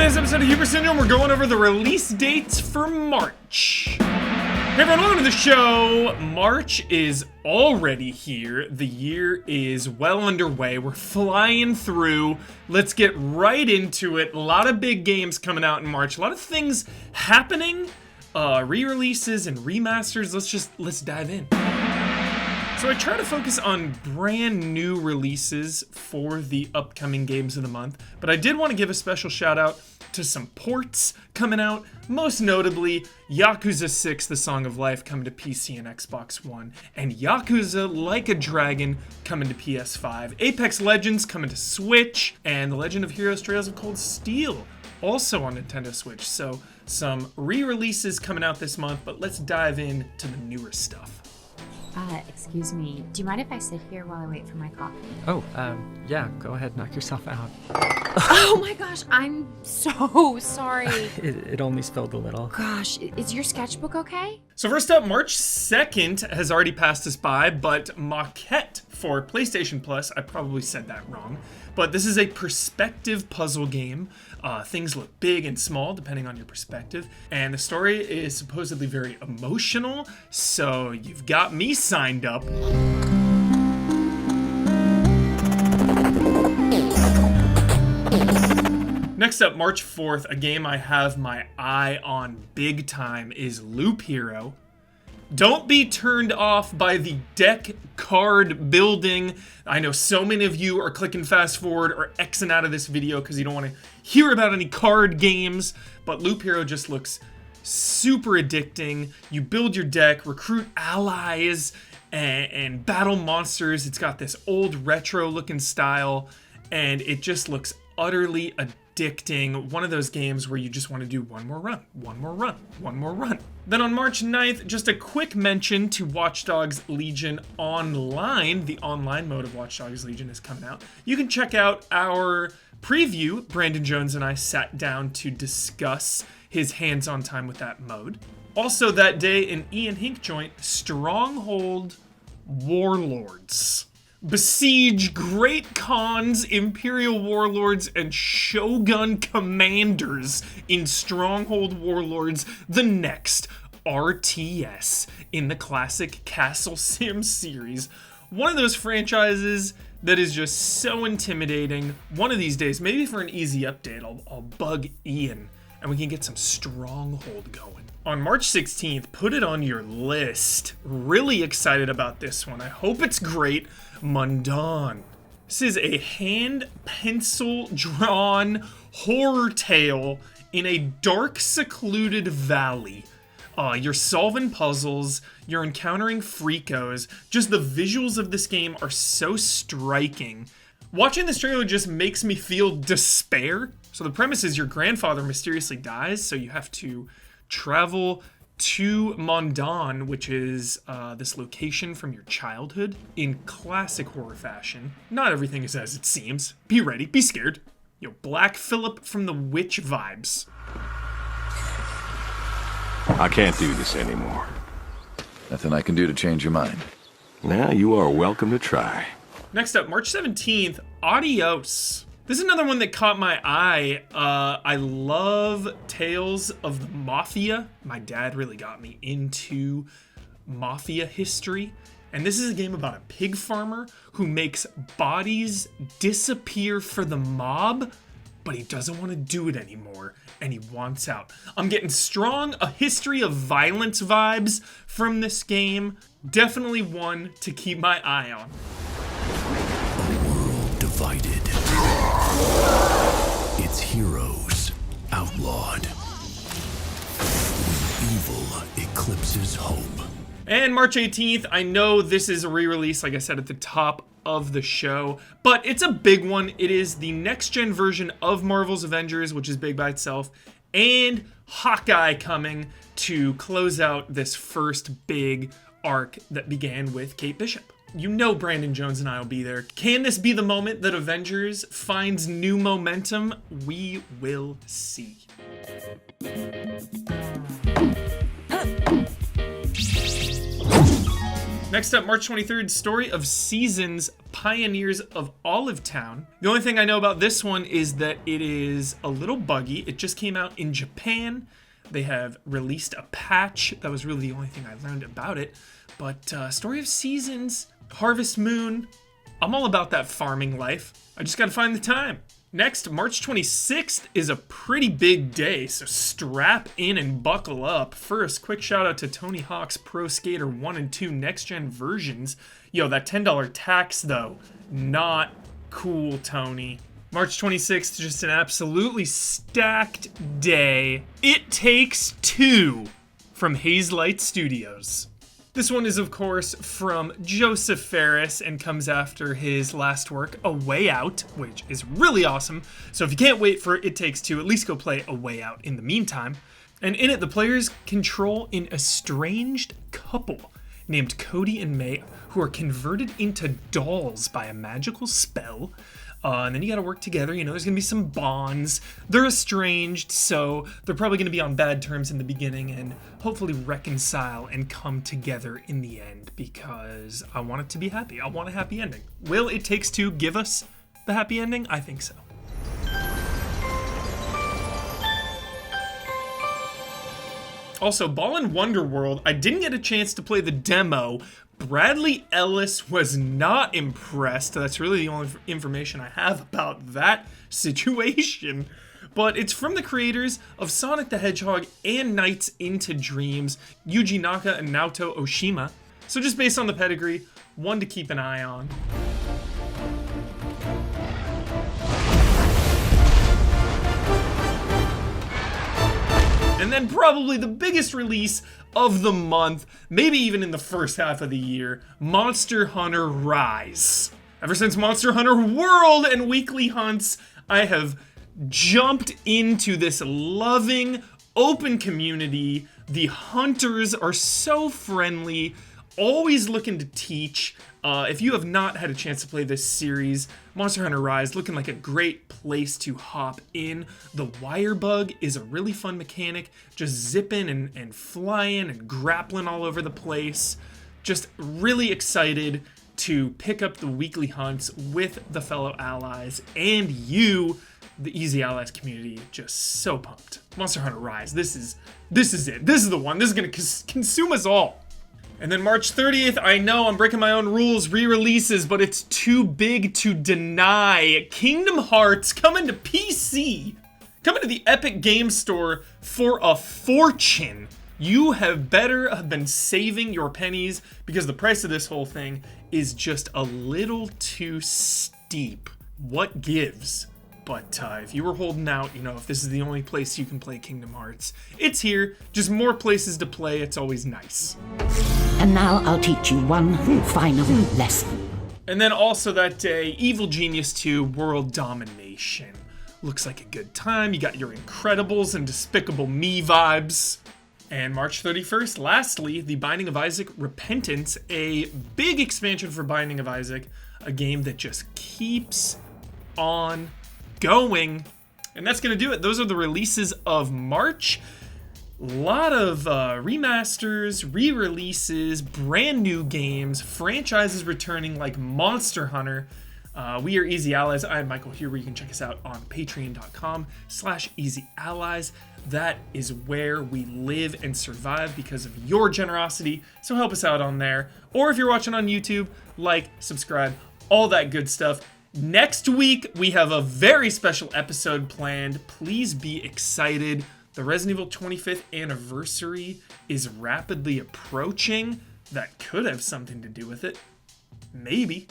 today's episode of Hubris Syndrome, we're going over the release dates for March. Hey everyone, welcome to the show. March is already here. The year is well underway. We're flying through. Let's get right into it. A lot of big games coming out in March. A lot of things happening. Re-releases and remasters. Let's dive in. So I try to focus on brand new releases for the upcoming games of the month, but I did want to give a special shout out to some ports coming out, most notably Yakuza 6 The Song of Life coming to PC and Xbox One, and Yakuza Like a Dragon coming to PS5, Apex Legends coming to Switch, and The Legend of Heroes Trails of Cold Steel also on Nintendo Switch. So some re-releases coming out this month, but let's dive into the newer stuff. Excuse me, do you mind if I sit here while I wait for my coffee? Oh, yeah, go ahead, knock yourself out. Oh my gosh, I'm so sorry. It only spilled a little. Gosh, is your sketchbook okay? So first up, March 2nd has already passed us by, but Maquette for PlayStation Plus, I probably said that wrong, but this is a perspective puzzle game. Things look big and small depending on your perspective, and the story is supposedly very emotional, so you've got me signed up. Next up, March 4th, a game I have my eye on big time is Loop Hero. Don't be turned off by the deck card building. I know so many of you are clicking fast forward or Xing out of this video because you don't want to hear about any card games, but Loop Hero just looks super addicting. You build your deck, recruit allies, and battle monsters. It's got this old retro looking style, and it just looks utterly addicting. One of those games where you just want to do one more run, one more run, one more run. Then on March 9th, just a quick mention to Watch Dogs Legion Online. The online mode of Watch Dogs Legion is coming out. You can check out our preview. Brandon Jones and I sat down to discuss his hands-on time with that mode. Also that day in Ian Hink joint, Stronghold Warlords. Besiege Great Khans, Imperial Warlords, and Shogun Commanders in Stronghold Warlords, the next RTS in the classic Castle Sim series. One of those franchises that is just so intimidating. One of these days, maybe for an easy update, I'll bug Ian and we can get some Stronghold going. On March 16th, put it on your list. Really excited about this one. I hope it's great. Mundaun. This is a hand pencil drawn horror tale in a dark, secluded valley. You're solving puzzles, you're encountering freakos. Just the visuals of this game are so striking. Watching this trailer just makes me feel despair. So the premise is your grandfather mysteriously dies, so you have to travel to Mundaun, which is this location from your childhood, in classic horror fashion. Not everything is as it seems. Be ready, be scared. Black Phillip from The Witch vibes. I can't do this anymore. Nothing I can do to change your mind. Now you are welcome to try. Next up, March 17th, Adios. This is another one that caught my eye. I love Tales of the Mafia. My dad really got me into Mafia history. And this is a game about a pig farmer who makes bodies disappear for the mob, but he doesn't want to do it anymore, and he wants out. I'm getting strong A History of Violence vibes from this game. Definitely one to keep my eye on. A world divided. Its heroes outlawed. Evil eclipses hope. And March 18th, I know this is a re-release, like I said at the top of the show, but it's a big one. It is the next-gen version of Marvel's Avengers, which is big by itself, and Hawkeye coming to close out this first big arc that began with Kate Bishop. You know Brandon Jones and I will be there. Can this be the moment that Avengers finds new momentum? We will see. Next up, March 23rd, Story of Seasons Pioneers of Olive Town. The only thing I know about this one is that it is a little buggy. It just came out in Japan. They have released a patch. That was really the only thing I learned about it. But Story of Seasons, Harvest Moon, I'm all about that farming life. I just gotta find the time. Next, March 26th is a pretty big day, so strap in and buckle up. First, quick shout out to Tony Hawk's Pro Skater 1 and 2 next gen versions. Yo, that $10 tax though, not cool, Tony. March 26th, just an absolutely stacked day. It Takes Two from Hazelight Studios. This one is, of course, from Joseph Ferris and comes after his last work, A Way Out, which is really awesome. So if you can't wait for It Takes Two, at least go play A Way Out in the meantime. And in it, the players control an estranged couple named Cody and May, who are converted into dolls by a magical spell. And then you gotta work together, you know, there's gonna be some bonds. They're estranged, so they're probably gonna be on bad terms in the beginning and hopefully reconcile and come together in the end, because I want it to be happy. I want a happy ending. Will It Takes Two give us the happy ending? I think so. Also, Balan Wonderworld, I didn't get a chance to play the demo. Bradley Ellis was not impressed. That's really the only information I have about that situation. But it's from the creators of Sonic the Hedgehog and Nights into Dreams, Yuji Naka and Naoto Oshima. So just based on the pedigree, one to keep an eye on. And then probably the biggest release of the month, maybe even in the first half of the year, Monster Hunter Rise. Ever since Monster Hunter World and Weekly Hunts, I have jumped into this loving, open community. The hunters are so friendly, always looking to teach. If you have not had a chance to play this series, Monster Hunter Rise looking like a great place to hop in. The wire bug is a really fun mechanic, just zipping and flying and grappling all over the place. Just really excited to pick up the weekly hunts with the fellow allies, and you, the Easy Allies community, just so pumped. Monster Hunter Rise, this is it. This is the one. This is gonna consume us all. And then March 30th, I know I'm breaking my own rules, re-releases, but it's too big to deny. Kingdom Hearts coming to PC, coming to the Epic Games Store for a fortune. You have better have been saving your pennies, because the price of this whole thing is just a little too steep. What gives? But if you were holding out, you know, if this is the only place you can play Kingdom Hearts, it's here. Just more places to play. It's always nice. And now I'll teach you one final lesson. And then also that day, Evil Genius 2 World Domination. Looks like a good time. You got your Incredibles and Despicable Me vibes. And March 31st, lastly, The Binding of Isaac Repentance, a big expansion for Binding of Isaac, a game that just keeps on going. And that's gonna do it. Those are the releases of March. A lot of remasters, re-releases, brand new games, franchises returning like Monster Hunter. We are Easy Allies. I am Michael here, where you can check us out on patreon.com/easyallies. That is where we live and survive because of your generosity. So help us out on there. Or if you're watching on YouTube, like, subscribe, all that good stuff. Next week, we have a very special episode planned. Please be excited. The Resident Evil 25th anniversary is rapidly approaching. That could have something to do with it. Maybe.